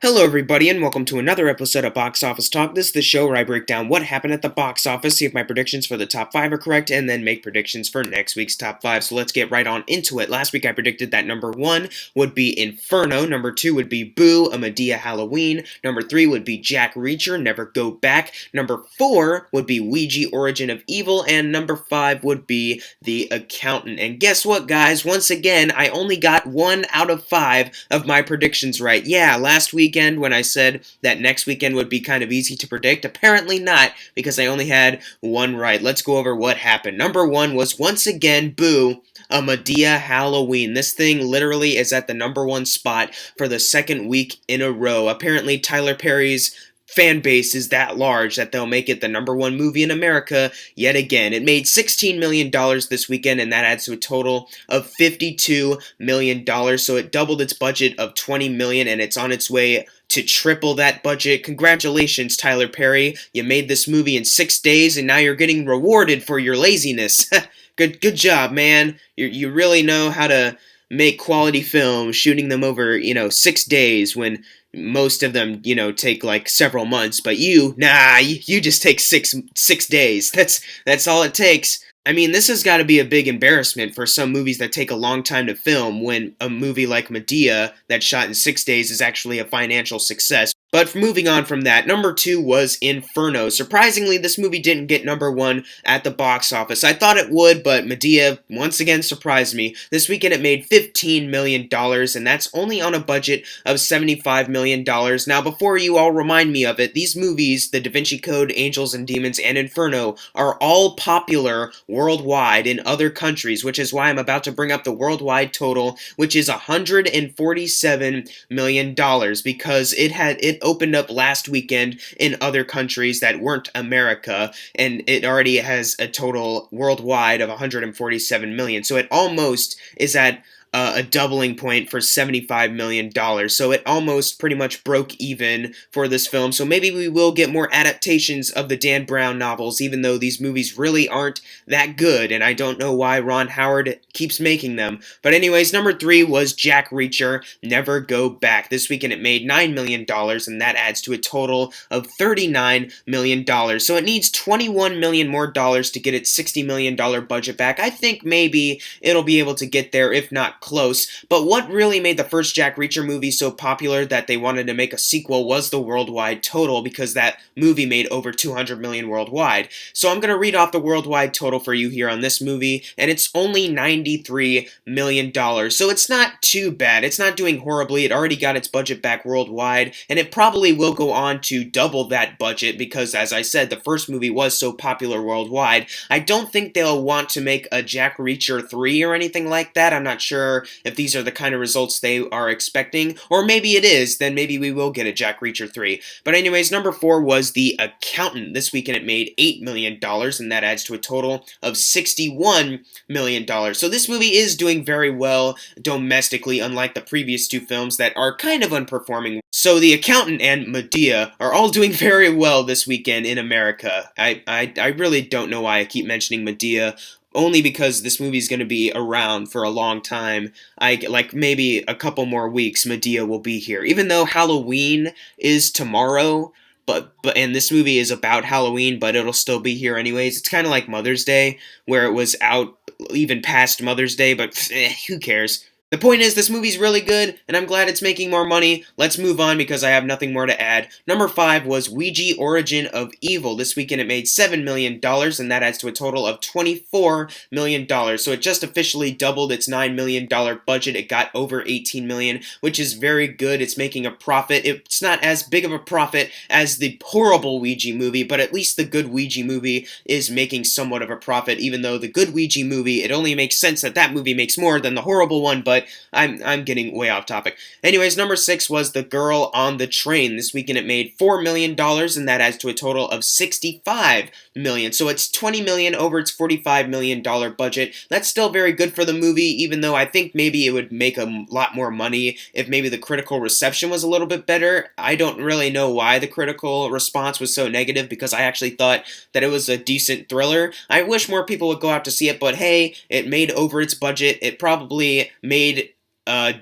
Hello everybody and welcome to another episode of Box Office Talk. This is the show where I break down what happened at the box office, see if my predictions for the top 5 are correct, and then make predictions for next week's top 5. So let's get right on into it. Last week I predicted that number 1 would be Inferno, number 2 would be Boo, a Madea Halloween, number 3 would be Jack Reacher, Never Go Back, number 4 would be Ouija, Origin of Evil, and number 5 would be The Accountant. And guess what, guys? Once again, I only got 1 out of 5 of my predictions right. Yeah, last weekend when I said that next weekend would be kind of easy to predict. Apparently not, because I only had 1 right. Let's go over what happened. Number 1 was once again Boo, a Madea Halloween. This thing literally is at the number 1 spot for the second week in a row. Apparently Tyler Perry's fan base is that large that they'll make it the number 1 movie in America yet again. It made $16 million this weekend, and that adds to a total of $52 million. So it doubled its budget of $20 million, and it's on its way to triple that budget. Congratulations, Tyler Perry. You made this movie in 6 days, and now you're getting rewarded for your laziness. Good job, man. You really know how to make quality films, shooting them over, 6 days when most of them, take like several months, but you just take six days. That's all it takes. I mean, this has got to be a big embarrassment for some movies that take a long time to film when a movie like Madea that's shot in 6 days is actually a financial success. But moving on from that, number 2 was Inferno. Surprisingly, this movie didn't get number 1 at the box office. I thought it would, but Madea once again surprised me. This weekend it made $15 million, and that's only on a budget of $75 million. Now, before you all remind me of it, these movies, The Da Vinci Code, Angels and Demons, and Inferno, are all popular worldwide in other countries, which is why I'm about to bring up the worldwide total, which is $147 million, because it opened up last weekend in other countries that weren't America, and it already has a total worldwide of 147 million. So it almost is at a doubling point for $75 million. So it almost pretty much broke even for this film. So maybe we will get more adaptations of the Dan Brown novels, even though these movies really aren't that good, and I don't know why Ron Howard keeps making them. But anyways, number 3 was Jack Reacher, Never Go Back. This weekend it made $9 million, and that adds to a total of $39 million. So it needs $21 million more dollars to get its $60 million budget back. I think maybe it'll be able to get there, if not close. But what really made the first Jack Reacher movie so popular that they wanted to make a sequel was the worldwide total, because that movie made over $200 million worldwide. So I'm going to read off the worldwide total for you here on this movie, and it's only $93 million. So it's not too bad. It's not doing horribly. It already got its budget back worldwide, and it probably will go on to double that budget because, as I said, the first movie was so popular worldwide. I don't think they'll want to make a Jack Reacher 3 or anything like that. I'm not sure if these are the kind of results they are expecting, or maybe it is, then maybe we will get a Jack Reacher 3. But anyways, number 4 was The Accountant. This weekend it made $8 million, and that adds to a total of $61 million. So this movie is doing very well domestically, unlike the previous 2 films that are kind of underperforming. So The Accountant and Madea are all doing very well this weekend in America. I really don't know why I keep mentioning Madea, only because this movie is going to be around for a long time. Like maybe a couple more weeks, Madea will be here. Even though Halloween is tomorrow, but and this movie is about Halloween, but it'll still be here anyways. It's kind of like Mother's Day, where it was out even past Mother's Day, but who cares? The point is, this movie's really good, and I'm glad it's making more money. Let's move on because I have nothing more to add. Number 5 was Ouija, Origin of Evil. This weekend it made $7 million, and that adds to a total of $24 million. So it just officially doubled its $9 million budget. It got over $18 million, which is very good. It's making a profit. It's not as big of a profit as the horrible Ouija movie, but at least the good Ouija movie is making somewhat of a profit, even though the good Ouija movie, it only makes sense that that movie makes more than the horrible one, but I'm getting way off topic. Anyways, number 6 was The Girl on the Train. This weekend it made $4 million, and that adds to a total of $65 million. So it's $20 million over its $45 million budget. That's still very good for the movie, even though I think maybe it would make a lot more money if maybe the critical reception was a little bit better. I don't really know why the critical response was so negative, because I actually thought that it was a decent thriller. I wish more people would go out to see it, but hey, it made over its budget. It probably made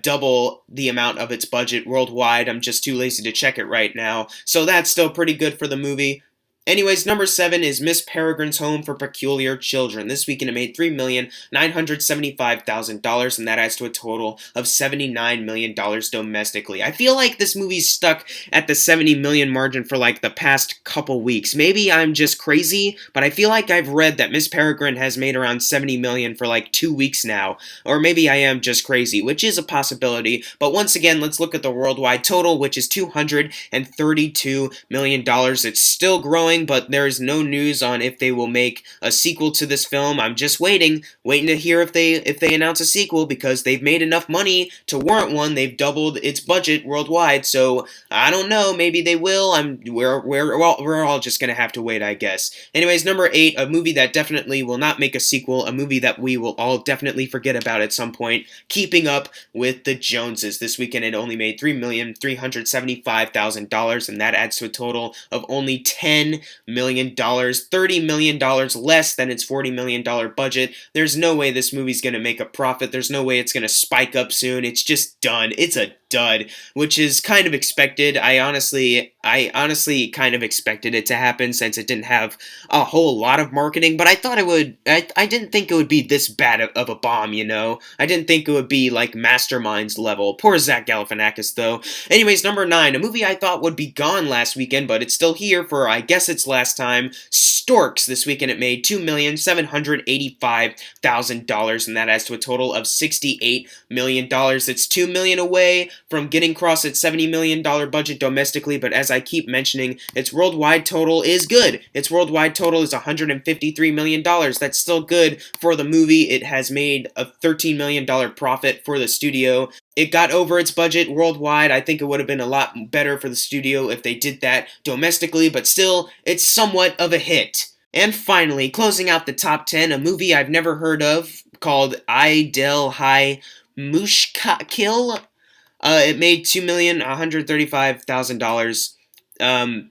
double the amount of its budget worldwide. I'm just too lazy to check it right now. So that's still pretty good for the movie. Anyways, number 7 is Miss Peregrine's Home for Peculiar Children. This weekend it made $3,975,000, and that adds to a total of $79 million domestically. I feel like this movie's stuck at the $70 million margin for like the past couple weeks. Maybe I'm just crazy, but I feel like I've read that Miss Peregrine has made around $70 million for like 2 weeks now. Or maybe I am just crazy, which is a possibility. But once again, let's look at the worldwide total, which is $232 million. It's still growing, but there's no news on if they will make a sequel to this film. I'm just waiting to hear if they announce a sequel, because they've made enough money to warrant one. They've doubled its budget worldwide, so I don't know. Maybe they will. We're all just gonna have to wait, I guess. Anyways, number 8, a movie that definitely will not make a sequel, a movie that we will all definitely forget about at some point. Keeping Up with the Joneses. This weekend it only made $3,375,000, and that adds to a total of only $10 million, $30 million less than its $40 million budget. There's no way this movie's gonna make a profit. There's no way it's gonna spike up soon. It's just done. It's a dud, which is kind of expected. I honestly kind of expected it to happen, since it didn't have a whole lot of marketing, but I thought it would. I didn't think it would be this bad of a bomb, you know? I didn't think it would be like Masterminds level. Poor Zach Galifianakis, though. Anyways, number 9, a movie I thought would be gone last weekend, but it's still here for, I guess, its last time. Storks. This weekend it made $2,785,000, and that adds to a total of $68 million. It's $2 million away from getting across its $70 million budget domestically, but as I keep mentioning, its worldwide total is good. Its worldwide total is $153 million. That's still good for the movie. It has made a $13 million profit for the studio. It got over its budget worldwide. I think it would have been a lot better for the studio if they did that domestically, but still, it's somewhat of a hit. And finally, closing out the top 10, a movie I've never heard of called Idel High Mushkil. It made $2,135,000.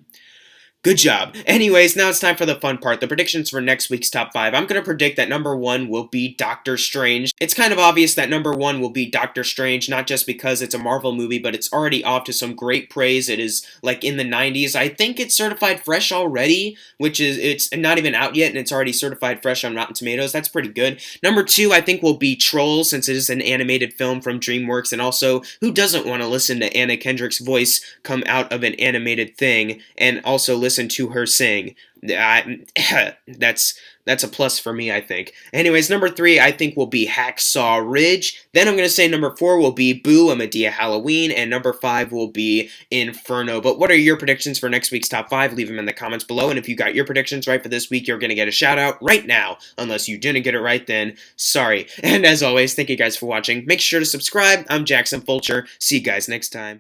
Good job. Anyways, now it's time for the fun part, the predictions for next week's top 5. I'm going to predict that number 1 will be Doctor Strange. It's kind of obvious that number 1 will be Doctor Strange, not just because it's a Marvel movie, but it's already off to some great praise. It is like in the 90s. I think it's certified fresh already, which is, it's not even out yet, and it's already certified fresh on Rotten Tomatoes. That's pretty good. Number 2, I think, will be Trolls, since it is an animated film from DreamWorks, and also, who doesn't want to listen to Anna Kendrick's voice come out of an animated thing, and also listen to her sing? That's a plus for me, I think. Anyways, number 3, I think, will be Hacksaw Ridge. Then I'm going to say number 4 will be Boo, a Madea Halloween, and number 5 will be Inferno. But what are your predictions for next week's top 5? Leave them in the comments below, and if you got your predictions right for this week, you're going to get a shout out right now. Unless you didn't get it right, then sorry. And as always, thank you guys for watching. Make sure to subscribe. I'm Jackson Fulcher. See you guys next time.